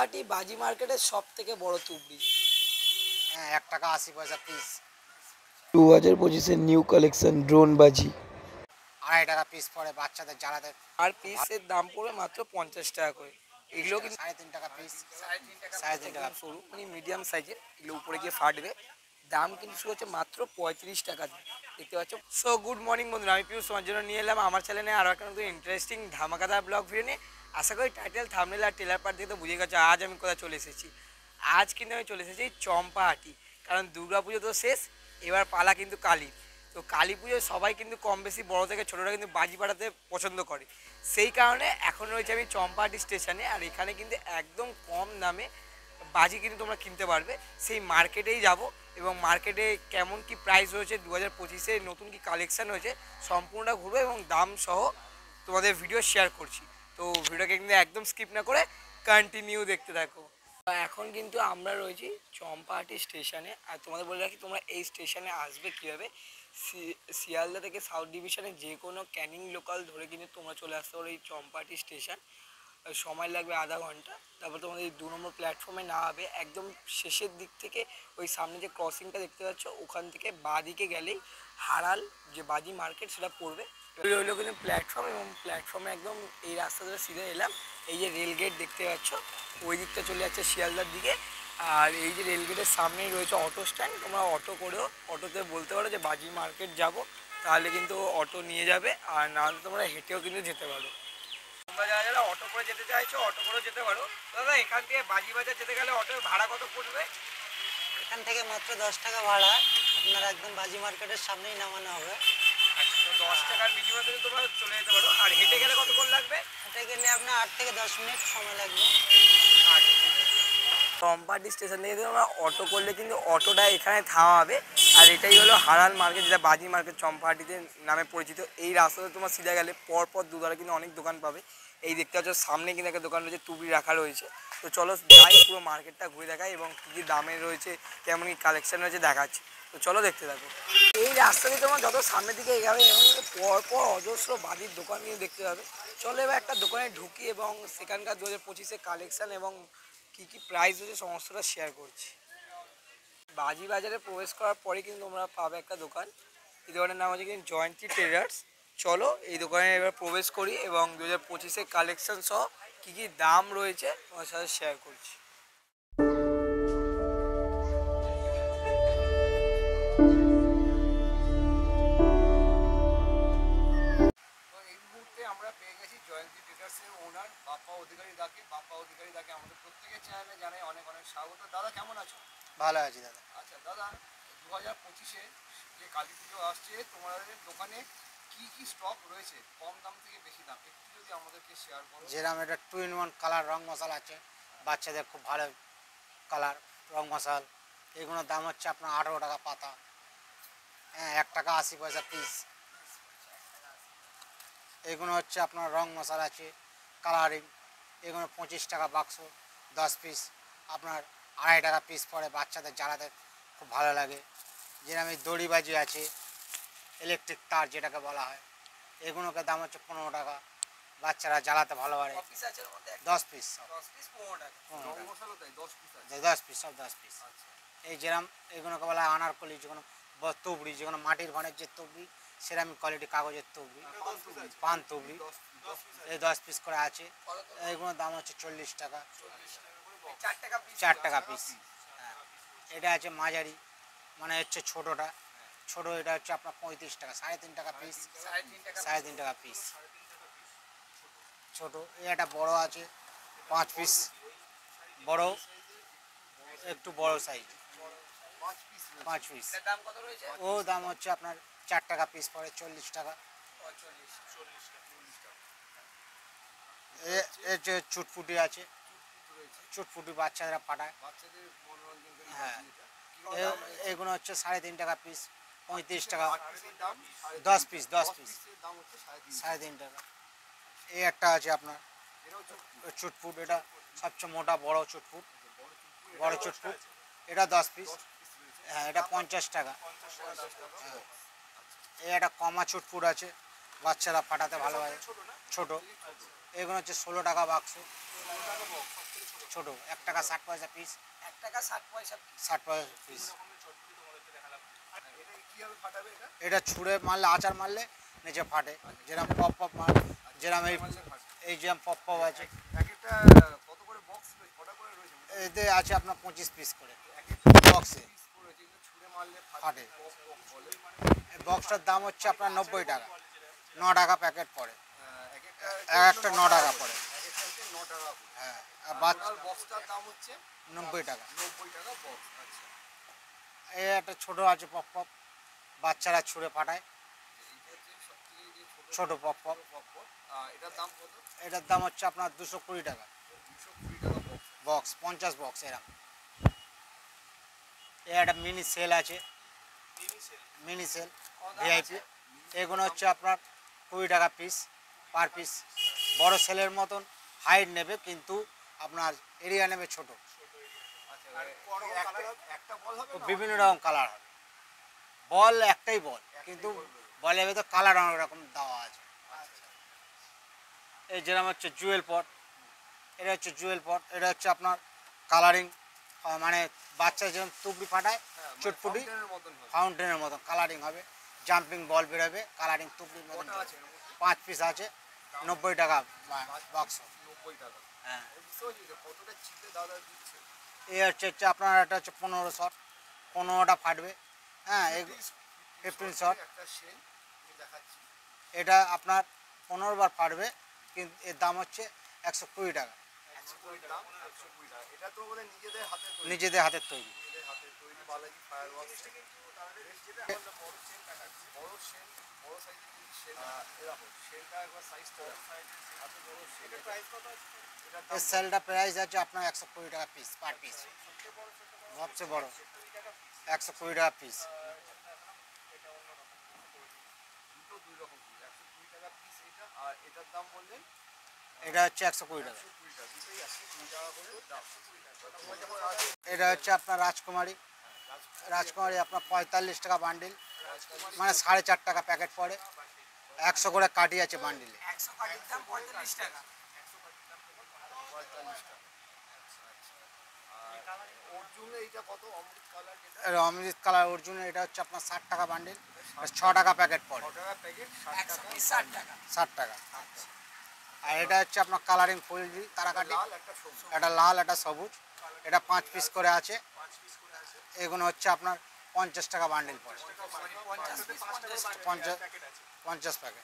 চম্পাহাটি বাজি মার্কেটের সব থেকে বড় তুবড়ি। হ্যাঁ, 1 টাকা 80 পয়সা পিস। 2025-এর নিউ কালেকশন ড্রোন বাজি। 2.5 টাকা পিস পড়ে বাচ্চাদের জ্বালাতে। আর পিসের দাম পড়বে মাত্র 50 টাকা করে। এগুলো কিন্তু 3.5 টাকা পিস। 3.5 টাকা সরু মানে মিডিয়াম সাইজের, এগুলো উপরে গিয়ে ফাটবে। দাম কিন্তু শুরু হচ্ছে মাত্র 35 টাকা দিয়ে, দেখতে পাচ্ছ। সো গুড মর্নিং বন্ধুরা, আমি পিউষ তোমার জন্য নিয়ে এলাম আমার চ্যানেলে আরও একটা নতুন ইন্টারেস্টিং ধামাকাদার ব্লগ ভিডিও নিয়ে। আশা করি টাইটেল থাম্বনেল আর ট্রেলার পার্ট দেখে তো বুঝে গেছো আজ আমি কোথায় চলে এসেছি। আজ কিন্তু আমি চলে এসেছি চম্পাহাটি, কারণ দুর্গাপুজো তো শেষ, এবার পালা কিন্তু কালীর। তো কালী পুজোয় সবাই কিন্তু কম বেশি বড় থেকে ছোটোরা কিন্তু বাজি ফাটাতে পছন্দ করে। সেই কারণে এখন রয়েছে আমি চম্পাহাটি স্টেশনে, আর এখানে কিন্তু একদম কম দামে বাজি কিন্তু তোমরা কিনতে পারবে। সেই মার্কেটেই যাব এবং মার্কেটে কেমন কি প্রাইস রয়েছে, 2025-এ নতুন কি কালেকশান হয়েছে সম্পূর্ণটা ঘুরবো এবং দাম সহ তোমাদের ভিডিও শেয়ার করছি। তো ভিডিওকে কিন্তু একদম স্কিপ না করে কন্টিনিউ দেখতে থাকো। এখন কিন্তু আমরা রয়েছি চম্পাহাটি স্টেশনে, আর তোমাদের বলে রাখি তোমরা এই স্টেশনে আসবে কীভাবে। শিয়ালদা থেকে সাউথ ডিভিশনে যে কোনো ক্যানিং লোকাল ধরে কিন্তু তোমরা চলে আসতে পারো এই চম্পাহাটি স্টেশন। সময় লাগবে আধা ঘন্টা। তারপর তোমাদের এই 2 নম্বর প্ল্যাটফর্মে নামাবে, একদম শেষের দিক থেকে ওই সামনে যে ক্রসিংটা দেখতে পাচ্ছ ওখান থেকে বাঁ দিকে গেলেই হারাল যে বাজি মার্কেট সেটা পড়বে। রইলো কিন্তু প্ল্যাটফর্ম, এবং প্ল্যাটফর্মে একদম এই রাস্তা ধরে সিধে এলাম, এই যে রেল গেট দেখতে পাচ্ছ ওই দিকটা চলে যাচ্ছে শিয়ালদার দিকে। আর এই যে রেল গেটের সামনেই রয়েছে অটো স্ট্যান্ড, তোমরা অটো করেও অটোতে বলতে পারো যে বাজি মার্কেট যাব, তাহলে কিন্তু অটো নিয়ে যাবে, আর নাহলে তোমরা হেঁটেও কিন্তু যেতে পারো। তোমরা যারা যারা অটো করে যেতে চাইছো অটো করেও যেতে পারো। দাদা এখান থেকে বাজি বাজার যেতে গেলে অটোর ভাড়া কত পড়বে? এখান থেকে মাত্র 10 টাকা ভাড়া, আপনার একদম বাজি মার্কেটের সামনেই নামানো হবে। আচ্ছা, তো 10 টাকার বিনিময়ে কিন্তু তোমরা চলে যেতে পারো। আর হেঁটে গেলে কতক্ষণ লাগবে? হেঁটে গেলে আপনার 8 থেকে 10 মিনিট সময় লাগবে। আচ্ছা, চম্পাহাটি স্টেশন থেকে তোমরা অটো করলে কিন্তু অটোটা এখানে থামাবে। আর এটাই হলো হারাল মার্কেট, যেটা বাজি মার্কেট চম্পাহাটিতে নামে পরিচিত। এই রাস্তাতে তোমার সিধা গেলে পরপর দুধারে কিন্তু অনেক দোকান পাবে। এই দেখতে পাচ্ছ সামনে কিন্তু একটা দোকান রয়েছে, টুবি রাখা রয়েছে। তো চলো যাই পুরো মার্কেটটা ঘুরে দেখাই এবং কী কী দামে রয়েছে, কেমন কী কালেকশন রয়েছে দেখাচ্ছি। তো চলো দেখতে থাকো। এই রাস্তা দিয়ে তোমার যত সামনের দিকে এগাবে এবং পরপর অজস্র বাজির দোকান কিন্তু দেখতে পাবে। চলো এবার একটা দোকানে ঢুকি এবং সেখানকার 2025-এর কালেকশান এবং কী কী প্রাইস হয়েছে সমস্তটা শেয়ার করছি। বাজি বাজারে প্রবেশ করার পরে কিন্তু তোমরা পাবে একটা দোকান, এই দোকানের নাম হচ্ছে কিন্তু জয়ন্তী ট্রেডার্স। চলো এই দোকানে এবার প্রবেশ করি এবং 2025-এর কালেকশান সহ কী কী দাম রয়েছে তোমার সাথে শেয়ার করছি। এই মুহূর্তে আমরা পেয়ে গেছি জয়ন্তী ট্রেডার্সের ওনার বাপ্পা অধিকারী দাকে। বাপ্পা অধিকারী দাকে আমাদের প্রত্যেকের চ্যানেলে জানাই অনেক অনেক স্বাগত। দাদা কেমন আছো? ভালো আছি দাদা। আচ্ছা দাদা, 2025-এ যে কালী পুজো আসছে, তোমাদের দোকানে কি কি স্টক রয়েছে কম দাম থেকে বেশি দাম, একটু যদি আমাদেরকে শেয়ার করো। যেরকম এটা 2 in 1 কালার রং মশাল আছে, বাচ্চাদের খুব ভালো কালার রং মশাল। এগুলোর দাম হচ্ছে আপনার 18 টাকা পাতা। হ্যাঁ, 1 টাকা 80 পয়সা পিস। এগুলো হচ্ছে আপনার রং মশালা আছে কালারিং, এগুলো 25 টাকা বাক্স, 10 পিস আপনার 2.5 টাকা পিস পড়ে বাচ্চাদের জ্বালাতে খুব ভালো লাগে। যেরকম এই দড়িবাজি আছে, ইলেকট্রিক তার যেটাকে বলা হয়, এগুলোকে দাম হচ্ছে 15 টাকা, বাচ্চারা জ্বালাতে ভালো পারে। 10 পিস, 10 পিস সব 10 পিস। এই যেরকম এগুলোকে বলা হয় আনারকলি, যেগুলো তুবড়ি, যেগুলো মাটির ঘরের যে তুবড়ি, সেরামিক কোয়ালিটি কাগজের তুবড়ি, পান তুবড়ি, এই 10 পিস করে আছে। এইগুলোর দাম হচ্ছে 40 টাকা, 4 টাকা পিস। হ্যাঁ, এটা আছে মাঝারি, মানে হচ্ছে ছোটোটা, ছোটো এটা হচ্ছে আপনার 35 টাকা, 3.5 টাকা পিস, 3.5 টাকা পিস ছোটো। এই একটা বড়ো আছে 5 পিস, বড়ো একটু বড়ো সাইজ 5 পিস। ও দাম হচ্ছে আপনার 4 টাকা পিস পড়ে, 40 টাকা। এর যে চুটপুটি আছে, চুটপুটি বাচ্চারা পাঠায়। হ্যাঁ, এগুলো হচ্ছে 3.5 টাকা পিস, 35 টাকা, 10 পিস, 10 পিস 3.5 টাকা। এই একটা আছে আপনার চুটপুট, এটা সবচেয়ে মোটা বড় চুটপুট, বড় চুটপুট, এটা 10 পিস। হ্যাঁ, এটা 50 টাকা। হ্যাঁ, এই একটা কমা চুটপুট আছে, বাচ্চারা ফাটাতে ভালো হয়, ছোটো। এগুলো হচ্ছে 16 টাকা বাক্স। ছোট 1 টাকা 60 পয়সা পিস। 1 টাকা 60 পয়সা। 60 পয়সা পিস। এটা কিভাবে ফাটাবে এটা? এটা ছুঁড়ে মারলে, আচার মারলে নিচে ফাটে। যেরকম পপ পপ মার, যেরকম এই যেরকম পপ পপ আছে, এক একটা কত করে বক্স রয়েছে, কটা করে রয়েছে? এতে আছে আপনার 25 পিস করে এক একটা বক্সে পিস করে যেগুলো ছুঁড়ে মারলে ফাটে। বক্স বক্স বলে। এই বক্সটার দাম হচ্ছে আপনার 90 টাকা। 9 টাকা প্যাকেট পড়ে। এক একটা এক একটা 9 টাকা পড়ে। এক একটা হচ্ছে 9 টাকা করে। হ্যাঁ, আর বাচ্চা আর বক্সটার দাম হচ্ছে 90 টাকা। 90 টাকা বক্স। আচ্ছা, এই একটা ছোট আছে পপ পপ, বাচ্চারা ছুঁড়ে ফাটায়। এইটা হচ্ছে সবথেকে যে ছোট পপ পপ, পপ পপ। এটার দাম কত? এটার দাম হচ্ছে আপনার 220 টাকা 220 টাকা বক্স। বক্স, 50 বক্স এরকম। এই একটা মিনি সেল আছে, মিনি সেল ভিআইপি। এগুলো হচ্ছে আপনার 20 টাকা পিস পার পিস। বড় সেলের মতন হাইট নেবে, কিন্তু আপনার এরিয়া নেবে ছোট। আচ্ছা, একটা বল হবে না? বিভিন্ন রকম কালার হবে। বল একটাই বল, কিন্তু বলের ভেতর কালার অনেক রকম দেওয়া আছে। এই যেরকম হচ্ছে জুয়েল পট, এটা হচ্ছে জুয়েল পট। এটা হচ্ছে আপনার কালারিং, মানে বাচ্চা যেরকম তুবড়ি ফাটায় চটপুটি, ফাউন্টেনের মতন হবে। ফাউন্টেনের মতন কালারিং হবে। জাম্পিং বল বেরোবে কালারিং তুবড়ির মতন। কটা আছে এর মধ্যে? 5 পিস আছে, 90 টাকা বক্স। 90 টাকা। হ্যাঁ, আমি বুঝতে পারছি যে কতটা চিপে দাদা দিচ্ছে। এই হচ্ছে আপনার, এটা হচ্ছে 15 শট, 15টা ফাটবে। হ্যাঁ, 15 শট। একটা শেল আমি দেখাচ্ছি। এটা আপনার 15 বার ফাটবে, কিন্তু এর দাম হচ্ছে 120 টাকা। 120 দাম 120 টাকা। এটা তো বলে নিজেদের হাতে তৈরি। নিজেদের হাতের তৈরি। নিজেদের হাতে তৈরি বালাজি ফায়ারওয়ার্কস। যেটা আমরা বড় শেল দেখাচ্ছি, বড় শেল, বড় সাইজের যদি শেল এরকম শেলটা একবার সাইজটা এত বড় শেল। এটার প্রাইস কত আছে? এটার দাম এর সেলটা প্রাইস আছে আপনার 120 টাকা পিস পার পিস। সবচেয়ে বড় 120 টাকা পিস। দুটো দুই রকম পিস। 120 টাকা পিস এটা, আর এটার দাম বললেন এটা হচ্ছে 120 টাকা। 120 টাকা। দুটোই 120 টাকা করে দাম। তোমার যেমন আছে এটা হচ্ছে আপনার রাজকুমারী। রাজকুমারী আপনার 45 টাকা বান্ডিল, মানে 4.5 টাকা প্যাকেট পড়ে। 100 করে কাটি আছে বান্ডিলে। 100 কাঠির দাম 45 টাকা। 45 টাকা। আর অর্জুন এইটা কত? অমৃত কালার যেটা আর অমৃত কালার অর্জুন, এটা হচ্ছে আপনার 60 টাকা বান্ডিল, 6 টাকা প্যাকেট পড়ে। 6 টাকা প্যাকেট, 60 100 টাকা। পিস 60 টাকা। 60 টাকা। আর এটা হচ্ছে আপনার কালারিং ফুল তারাকাটি। লাল একটা সবুজ। এটা লাল, এটা সবুজ। এটা 5 পিস করে আছে। এগুলো হচ্ছে আপনার 50 টাকা বান্ডিল পড়ে। 50 পিস 50 টাকা। 50 প্যাকেট,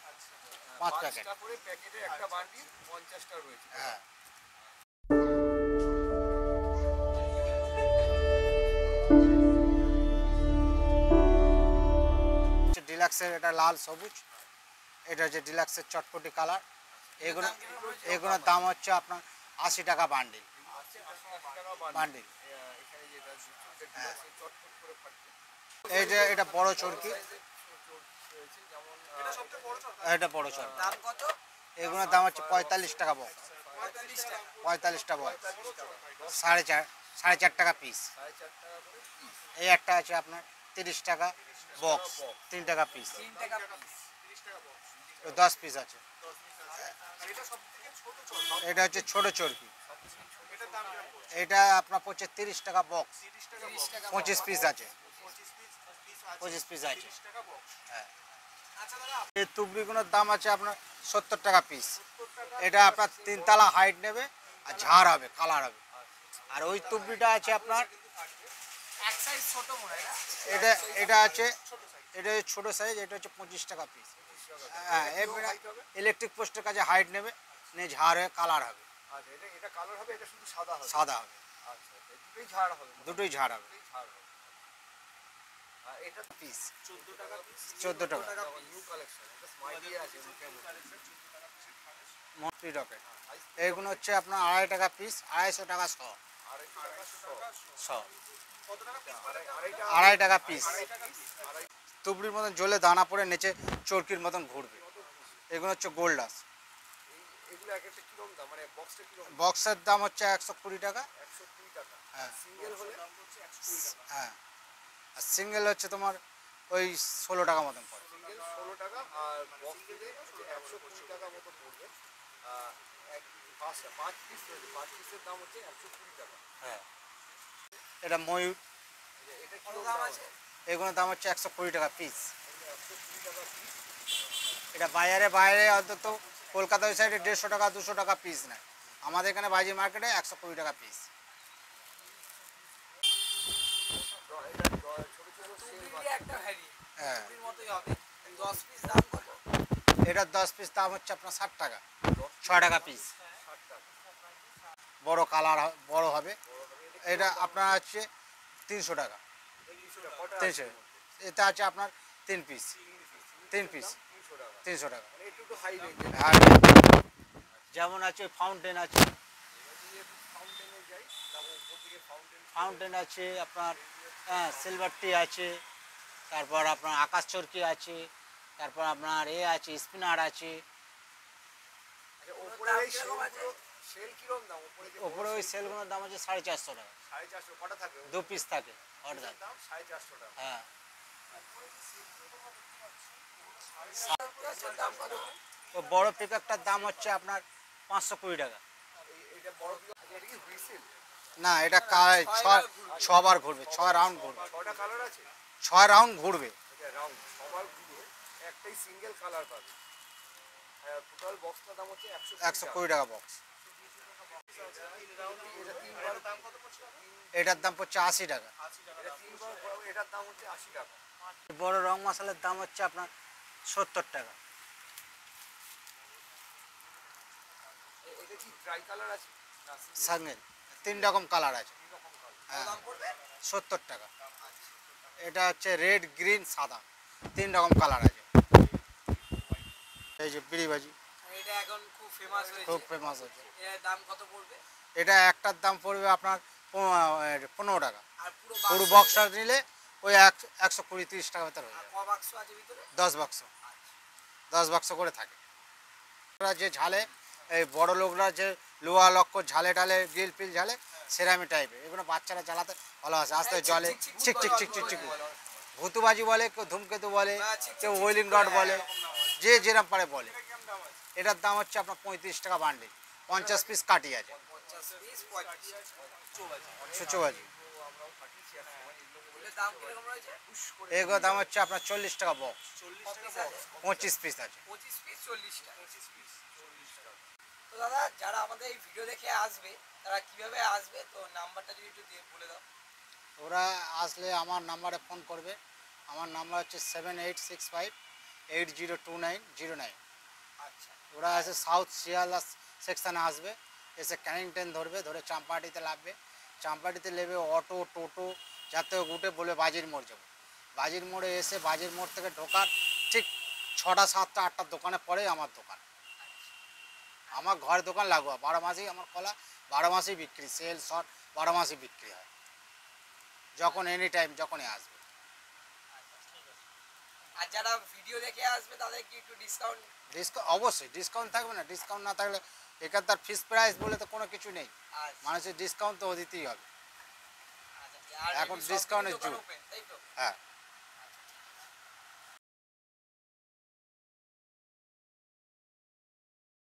5 প্যাকেট। 5টা করে প্যাকেটে একটা বান্ডিল 50টা রয়েছে। হ্যাঁ, ডিলাক্সের এটা লাল সবুজ। এটা হচ্ছে ডিলাক্সের চটপটি কালার। এগুলো এগুলোর দাম হচ্ছে আপনার 80 টাকা বান্ডিল। 80 টাকা বান্ডিল। বান্ডিল। এখানে যেটা সেই চটপট করে ফাটছে। এই যে এটা বড় চরকি, রয়েছে যেমন এটা বড় চরকি। দাম কত? এগুলোর দাম হচ্ছে 45 টাকা বক্স। 45 টাকা। 45 টাকা বক্স, 4.5 টাকা পিস। 4.5 টাকা করে পিস। এই একটা আছে আপনার 30 টাকা বক্স, 3 টাকা পিস। 3 টাকা পিস। 10 পিস আছে। এটা হচ্ছে ছোট চরকি। এটা আপনার পড়ছে 30 টাকা বক্স, 30 টাকা। 25 পিস আছে। 25 পিস আছে। হ্যাঁ, এই তুবড়িগুলোর দাম আছে আপনার 70 টাকা পিস। এটা আপনার 3 তলা হাইট নেবে, আর ঝাড় হবে, কালার হবে। আর ওই তুবড়িটা আছে আপনার, এক সাইজ ছোট মনে হয় না? এটা এটা আছে, এটা হচ্ছে ছোট সাইজ। এটা হচ্ছে 25 টাকা পিস। হ্যাঁ, এবারে ইলেকট্রিক পোস্টের কাছে হাইট নেবে, নিয়ে ঝাড় হয়ে কালার হবে, আচ্ছা, এটা কালার হবে, এটা শুধু সাদা হবে। সাদা হবে। আচ্ছা, এই দুটোই ঝাড় হবে। দুটোই ঝাড় হবে। দুটোই ঝাড় হবে। আর এটা পিস 14 টাকা পিস। 14 টাকা। New collection. এটা স্মাইলি আছে মুখে মুখে। মন্ত্রী রকেট। এগুলো হচ্ছে আপনার 2.5 টাকা পিস, 250 টাকা শ। 2.5 টাকা পিস। তুবড়ির মতন জ্বলে দানা পড়ে নিচে চরকির মতন ঘুরবে। এগুলো হচ্ছে গোল্ডাস। এগুলো এক একটা কিরকম দাম, মানে বক্সটা কিরকম? বক্সের দাম হচ্ছে 120 টাকা। 120 টাকা। হ্যাঁ। সিঙ্গেল হলে 120 টাকা। হ্যাঁ, আর সিঙ্গেল হচ্ছে তোমার ওই 16 টাকা মতন পড়ে। সিঙ্গেল 16 টাকা, আর বক্স দিলে 120 টাকা মতো পড়বে। 5টা 5 পিস রয়েছে, 5 পিসের দাম হচ্ছে 120 টাকা। হ্যাঁ, এটা ময়ূর, এটা কি কত দাম আছে? এগুলোর দাম হচ্ছে 120 টাকা পিস। 120 টাকা পিস। এটা বাইরে অন্তত কলকাতা ওই সাইডে 150 টাকা 200 টাকা পিস নেয়, আমাদের এখানে বাজি মার্কেটে 120 টাকা পিস। এটা ছোট ছোট সেল টুপির একটা ভ্যারি হ্যাঁ, টুপির মতোই হবে 10 পিস দাম কত? এটা 10 পিস দাম হচ্ছে আপনার 60 টাকা, 6 টাকা পিস। 60 টাকা। বড় কালার বড় হবে, এটা আপনার হচ্ছে 300 টাকা। 300 টাকা। কটা 300, এটা আছে আপনার 3 পিস, 3 পিস 300 টাকা। 300 টাকা। মানে একটু হাই রেঞ্জের। আর যেমন আছে ফাউন্টেন আছে, ফাউন্টেনে যাই, তারপর উপর দিকে ফাউন্টেন। ফাউন্টেন আছে আপনার, হ্যাঁ সিলভার টি আছে, তারপর আপনার আকাশ চরকি আছে, তারপর আপনার আছে স্পিনার আছে। আচ্ছা, উপরে এই সেল কিরকম দাম? উপরে যে ওপরে ওই সেলগুলোর দাম আছে 450 টাকা, 450 কটা থাকে? 2 পিস থাকে অর্ডার। দাম 450 টাকা। হ্যাঁ, দাম কত? তো বড় পিকআপটার দাম হচ্ছে আপনার 520 টাকা। এটা বড় কি? আচ্ছা, এটা কি হুইসেল? না, এটা 6 বার ঘুরবে, 6 রাউন্ড ঘুরবে, 6টা কালার আছে? 6 রাউন্ড ঘুরবে। এটা রাউন্ড সবার পুরো একটাই সিঙ্গেল কালার পাবে। টোটাল বক্সটার দাম হচ্ছে 120 টাকা বক্স। এটার দাম কত পড়ছে? এটার দাম হচ্ছে 80 টাকা। এটা 3 বার বড়, এটার দাম হচ্ছে 80 টাকা। বড় রং মশলার দাম হচ্ছে আপনার 70 টাকা। এটা কি ড্রাই কালার আছে না সঙ্গে 3 রকম কালার আছে। রকম কালার? হ্যাঁ, দাম পড়বে? 70 টাকা। এটা হচ্ছে রেড, গ্রিন, সাদা, 3 রকম কালার আছে। এই যে বিড়িবাজি এটা এখন খুব ফেমাস হয়েছে। খুব ফেমাস হচ্ছে। এর দাম কত পড়বে? এটা একটার দাম পড়বে আপনার 15 টাকা। আর পুরো পুরো বাক্স বক্সটা নিলে ওই 120-30 টাকা ভিতরে হয়ে যাবে। ক বাক্স আছে ভিতরে? 10 বাক্স, 10 বাক্স করে থাকে। ওরা যে ঝালে, এই বড় লোকরা যে লোহা লক্কর ঝালে টালে গ্রিল ফিল ঝালে সেরামি টাইপের, এগুলো বাচ্চারা চালাতে ভালো আছে, আস্তে জলে চিক চিক চিক চিক চিক। ভুতুবাজি বলে, কেউ ধূমকেতু বলে, কেউ ওয়েলিং রড বলে, যে যেরকম পারে বলে। এটার দাম হচ্ছে আপনার 35 টাকা বান্ডিল, 50 পিস কাটি আছে। 50 পিস 35 সুচোবাজি আমরাও পাঠিয়েছি এক সময় এগুলো এর দাম কিরকম রয়েছে? এগুলোর দাম হচ্ছে আপনার 40 টাকা বক্স, 40 টাকা বক্স। 25 পিস আছে। 25 পিস 40 টাকা। 25 পিস 40 টাকা। তো দাদা, যারা আমাদের এই ভিডিও দেখে আসবে তারা কিভাবে আসবে, তো নাম্বারটা যদি একটু দিয়ে বলে দাও। ওরা আসলে আমার নাম্বারে ফোন করবে, আমার নাম্বার হচ্ছে 7865802909। আচ্ছা, ওরা এসে সাউথ শিয়ালদা সেকশানে আসবে, এসে ক্যানিং ট্রেন ধরবে, ধরে চাম্পাহাটিতে নামবে, চাম্পাহাটিতে নেবে অটো টোটো যাতে উঠে বলবে বাজির মোড় যাবো। বাজির মোড়ে এসে বাজির মোড় থেকে ঢোকার ঠিক 6টা 7টা 8টার দোকানে পরে আমার দোকান। আমার ঘর দোকান লাগোয়া, 12 মাসেই আমার খোলা, 12 মাসেই বিক্রি, সেল শর্ট 12 মাসেই বিক্রি হয়, যখন এনি টাইম যখনই আসবে। আর যারা ভিডিও দেখে আসবে তাদের কি একটু ডিসকাউন্ট? অবশ্যই ডিসকাউন্ট থাকবে না, ডিসকাউন্ট না থাকলে এখানকার ফিক্স প্রাইস বলে তো কোনো কিছু নেই, মানুষের ডিসকাউন্ট তো দিতেই হবে। আর এখন সব দিনই ডিসকাউন্টের দোকান যুগ। open, তাই তো? হ্যাঁ।